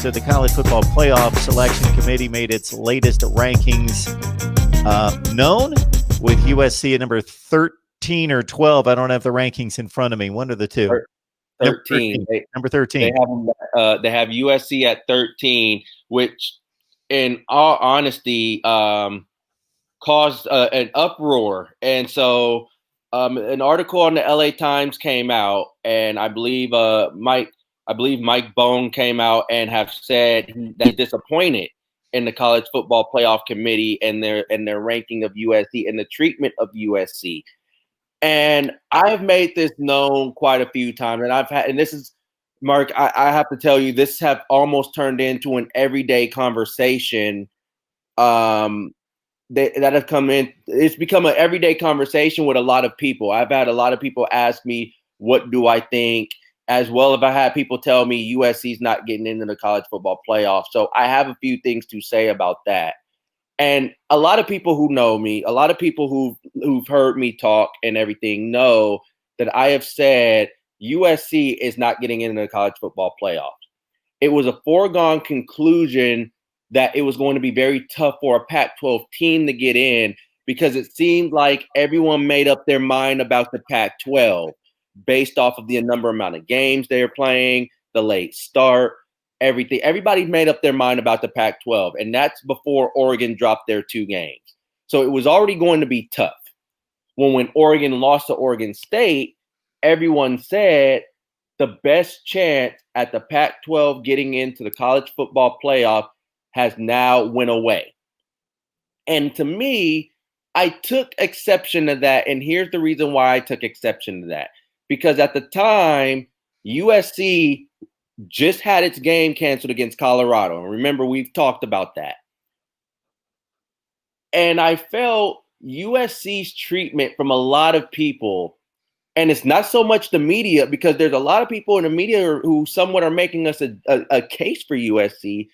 So the College Football Playoff Selection Committee made its latest rankings known, with USC at number 13 or 12. I don't have the rankings in front of me. One of the two. 13. Number 13. They have USC at 13, which, in all honesty, caused an uproar. And so an article on the LA Times came out, and I believe Mike Bone came out and have said that he's disappointed in the College Football Playoff Committee and their ranking of USC and the treatment of USC. And I've made this known quite a few times, and this is, Mark, I have to tell you, this have almost turned into an everyday conversation that have come in. It's become an everyday conversation with a lot of people. I've had a lot of people ask me, what do I think? As well as I had people tell me USC's not getting into the college football playoff. So I have a few things to say about that. And a lot of people who know me, a lot of people who've heard me talk and everything know that I have said USC is not getting into the college football playoff. It was a foregone conclusion that it was going to be very tough for a Pac-12 team to get in, because it seemed like everyone made up their mind about the Pac-12 based off of the amount of games they're playing, the late start, everything. Everybody made up their mind about the Pac-12, and that's before Oregon dropped their 2 games. So it was already going to be tough. When Oregon lost to Oregon State, everyone said the best chance at the Pac-12 getting into the college football playoff has now went away. And to me, I took exception to that, and here's the reason why I took exception to that. Because at the time, USC just had its game canceled against Colorado. And remember, we've talked about that. And I felt USC's treatment from a lot of people, and it's not so much the media, because there's a lot of people in the media who somewhat are making us a case for USC,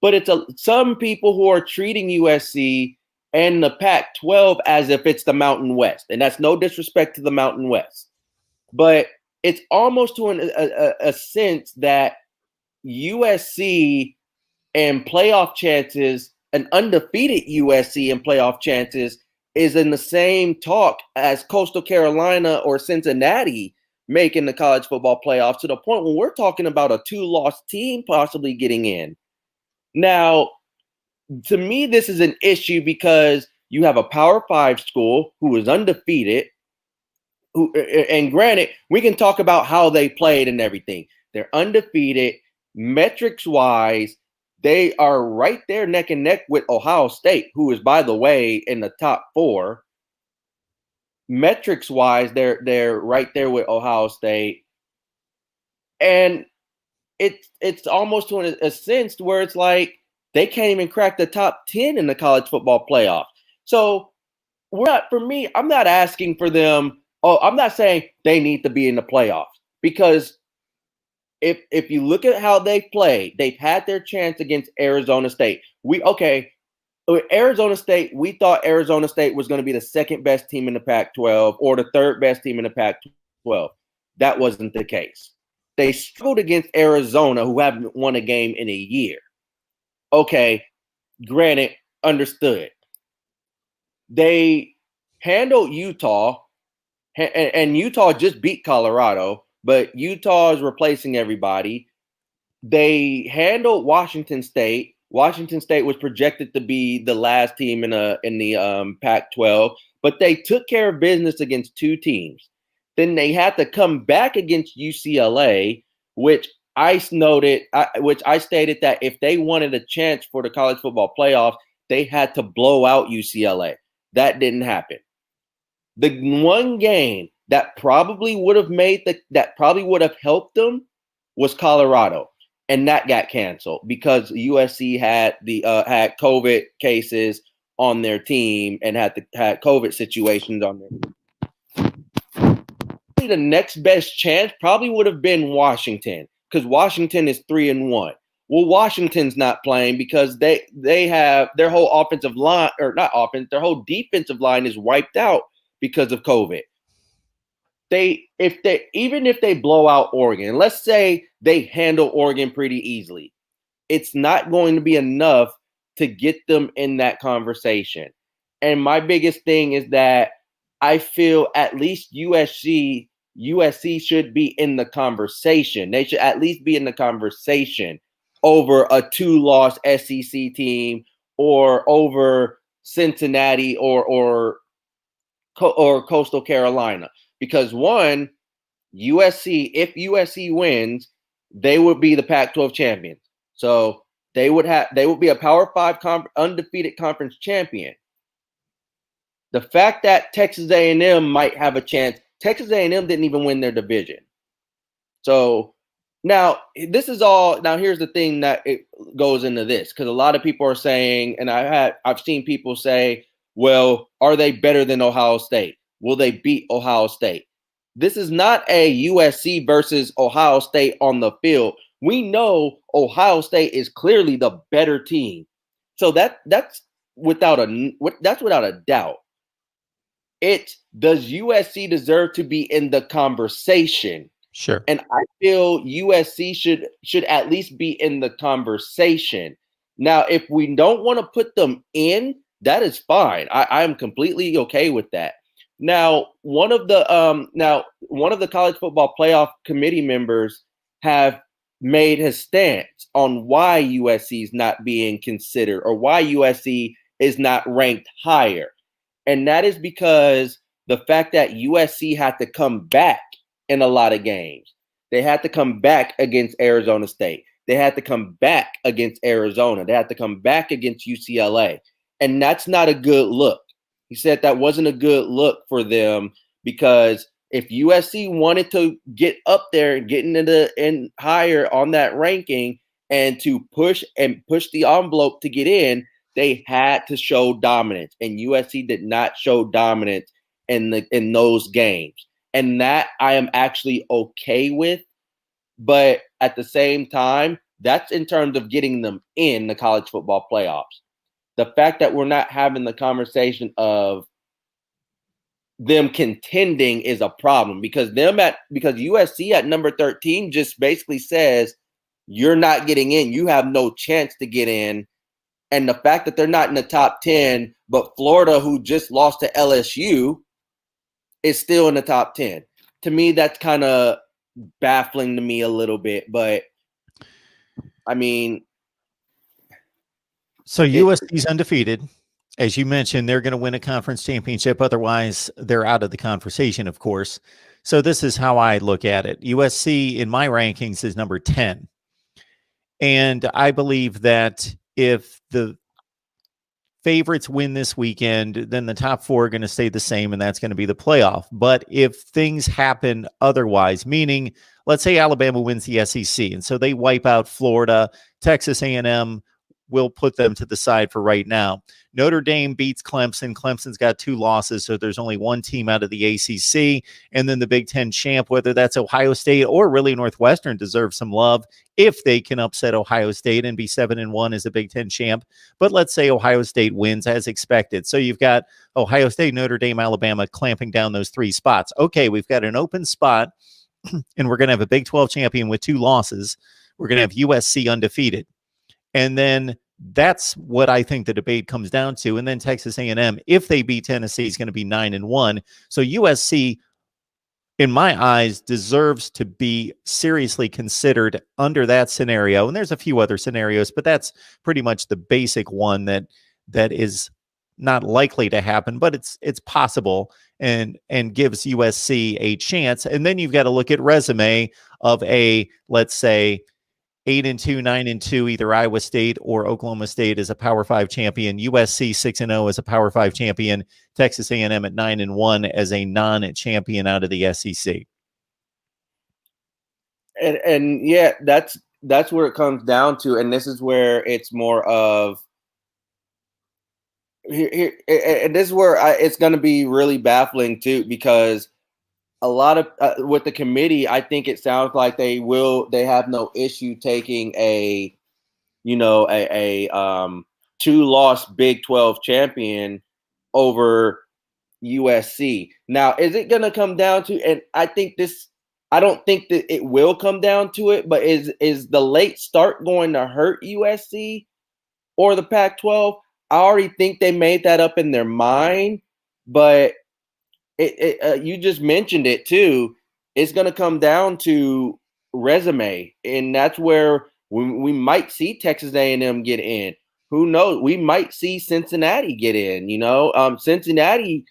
but it's some people who are treating USC and the Pac-12 as if it's the Mountain West. And that's no disrespect to the Mountain West. But it's almost to a sense that USC and playoff chances, an undefeated USC and playoff chances, is in the same talk as Coastal Carolina or Cincinnati making the college football playoffs, to the point when we're talking about a 2-loss team possibly getting in. Now, to me, this is an issue because you have a Power 5 school who is undefeated, and granted, we can talk about how they played and everything. They're undefeated. Metrics-wise, they are right there neck and neck with Ohio State, who is, by the way, in the top 4. Metrics-wise, they're right there with Ohio State. And it's almost to a sense where it's like they can't even crack the top 10 in the college football playoff. So I'm not asking for them. I'm not saying they need to be in the playoffs, because if you look at how they played, they've had their chance against Arizona State. With Arizona State, we thought Arizona State was going to be the second best team in the Pac-12 or the third best team in the Pac-12. That wasn't the case. They struggled against Arizona, who haven't won a game in a year. Okay, granted, understood. They handled Utah, and Utah just beat Colorado, but Utah is replacing everybody. They handled Washington State. Washington State was projected to be the last team in the Pac-12, but they took care of business against 2 teams. Then they had to come back against UCLA, which I stated that if they wanted a chance for the college football playoffs, they had to blow out UCLA. That didn't happen. The one game that probably would have helped them was Colorado, and that got canceled because USC had COVID cases on their team and had COVID situations on their team. The next best chance probably would have been Washington, because Washington is 3-1. Well, Washington's not playing because they have their whole offensive line, or not offense, their whole defensive line is wiped out because of COVID. Even if they blow out Oregon, let's say they handle Oregon pretty easily, it's not going to be enough to get them in that conversation. And my biggest thing is that I feel at least USC should be in the conversation. They should at least be in the conversation over a 2-loss SEC team or over Cincinnati or Coastal Carolina. Because one, USC, if USC wins, they would be the Pac-12 champions. So they would be a Power 5 undefeated conference champion. The fact that Texas A&M might have a chance, Texas A&M didn't even win their division. So now this is all. Now here's the thing that it goes into this, because a lot of people are saying, and I've seen people say, well, are they better than Ohio State? Will they beat Ohio State? This is not a USC versus Ohio State on the field. We know Ohio State is clearly the better team. So that's without a doubt. Does USC deserve to be in the conversation? Sure. And I feel USC should at least be in the conversation. Now, if we don't want to put them in, that is fine. I am completely okay with that. Now, one of the college football playoff committee members have made his stance on why USC is not being considered or why USC is not ranked higher. And that is because the fact that USC had to come back in a lot of games. They had to come back against Arizona State. They had to come back against Arizona. They had to come back against UCLA. And that's not a good look. He said that wasn't a good look for them, because if USC wanted to get up there and get in higher on that ranking and to push the envelope to get in, they had to show dominance. And USC did not show dominance in those games. And that I am actually okay with. But at the same time, that's in terms of getting them in the college football playoffs. The fact that we're not having the conversation of them contending is a problem, because USC at number 13 just basically says you're not getting in. You have no chance to get in. And the fact that they're not in the top 10, but Florida, who just lost to LSU, is still in the top 10. To me, that's kind of baffling to me a little bit. But, I mean. So USC's undefeated. As you mentioned, they're going to win a conference championship. Otherwise, they're out of the conversation, of course. So this is how I look at it. USC, in my rankings, is number 10. And I believe that if the favorites win this weekend, then the top 4 are going to stay the same, and that's going to be the playoff. But if things happen otherwise, meaning, let's say Alabama wins the SEC, and so they wipe out Florida, Texas A&M will put them to the side for right now. Notre Dame beats Clemson. Clemson's got 2 losses, so there's only one team out of the ACC. And then the Big Ten champ, whether that's Ohio State or really Northwestern, deserves some love if they can upset Ohio State and be 7-1 as a Big Ten champ. But let's say Ohio State wins as expected. So you've got Ohio State, Notre Dame, Alabama clamping down those 3 spots. Okay, we've got an open spot, and we're going to have a Big 12 champion with 2 losses. We're going to have USC undefeated. And then that's what I think the debate comes down to. And then Texas A&M, if they beat Tennessee, is going to be 9-1. So USC, in my eyes, deserves to be seriously considered under that scenario. And there's a few other scenarios, but that's pretty much the basic one that is not likely to happen, but it's possible and gives USC a chance. And then you've got to look at resume of let's say, 8-2, 9-2, either Iowa State or Oklahoma State as a Power 5 champion, USC 6-0 as a Power 5 champion, Texas A&M at 9-1 as a non-champion out of the SEC. And yeah, that's where it comes down to, and this is where it's more of here, and this is where it's going to be really baffling too, because a lot of with the committee, I think it sounds like they have no issue taking a 2-loss Big 12 champion over USC. Now, is it going to come down to, and I think this I don't think that it will come down to it, but is the late start going to hurt USC or the Pac-12? I already think they made that up in their mind, but you just mentioned it too. It's going to come down to resume, and that's where we might see Texas A&M get in. Who knows? We might see Cincinnati get in. Cincinnati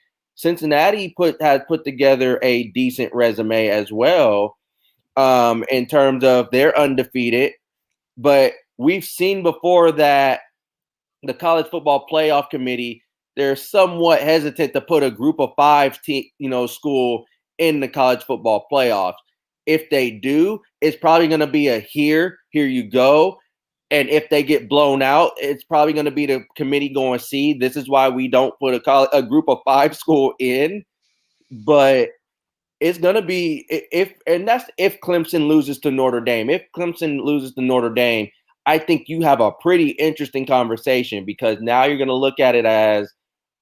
has put together a decent resume as well, in terms of they're undefeated. But we've seen before that the college football playoff committee, they're somewhat hesitant to put a group of 5 school in the college football playoffs. If they do, it's probably going to be a here you go. And if they get blown out, it's probably going to be the committee going, see, this is why we don't put a group of 5 school in. But it's going to be that's if Clemson loses to Notre Dame. If Clemson loses to Notre Dame, I think you have a pretty interesting conversation, because now you're going to look at it as,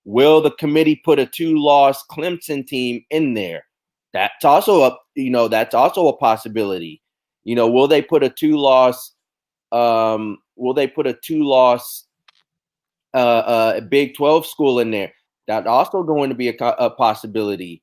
will the committee put a 2-loss Clemson team in there? That's also a possibility. Will they put a 2-loss Big 12 school in there? That's also going to be a possibility.